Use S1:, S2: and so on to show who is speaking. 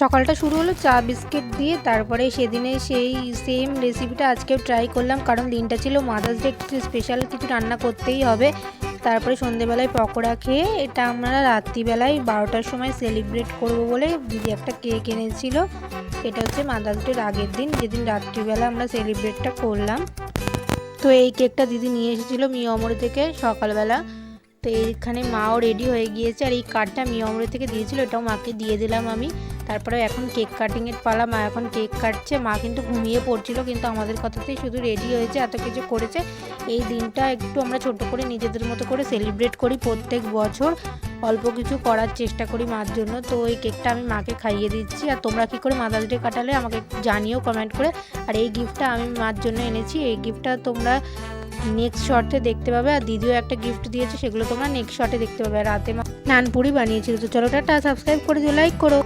S1: সকালটা শুরু হলো চা বিস্কিট দিয়ে। তারপরে সেদিনে সেই সেম রেসিপিটা আজকেও ট্রাই করলাম, কারণ দিনটা ছিল মাদার্স ডে, একটু স্পেশাল কিছু রান্না করতেই হবে। তারপরে সন্ধেবেলায় পকোড়া খেয়ে এটা আমরা রাত্রিবেলায় 12টার সময় সেলিব্রেট করব বলে দিদি একটা কেক এনেছিল। এটা হচ্ছে মাদার্স ডের আগের দিন, যেদিন রাত্রিবেলা আমরা সেলিব্রেটটা করলাম। তো এই কেকটা দিদি নিয়ে এসেছিলো মিয়মরি থেকে সকালবেলা। তো এইখানে মাও রেডি হয়ে গিয়েছে, আর এই কার্ডটা মিয়মরি থেকে দিয়েছিল, এটাও মাকে দিয়ে দিলাম আমি। তারপরে এখন কেক কাটিংয়ের পালা, মা এখন কেক কাটছে। মা কিন্তু ঘুমিয়ে পড়ছিল, কিন্তু আমাদের কথাতেই শুধু রেডি হয়েছে, এত কিছু করেছে। এই দিনটা একটু আমরা ছোট করে নিজেদের মতো করে সেলিব্রেট করি প্রত্যেক বছর, অল্প কিছু করার চেষ্টা করি মার জন্য। তো এই কেকটা আমি মাকে খাইয়ে দিচ্ছি। আর তোমরা কী করে মাদার্স ডে কাটালে আমাকে জানিও কমেন্ট করে। আর এই গিফটটা আমি মার জন্য এনেছি, এই গিফটটা তোমরা নেক্সট শর্টে দেখতে পাবে। আর দিদিও একটা গিফট দিয়েছে, সেগুলো তোমরা নেক্সট শর্টে দেখতে পাবে। রাতে মা নানপুরি বানিয়েছিল। তো চলো টাটা, সাবস্ক্রাইব করে দিও, লাইক করো।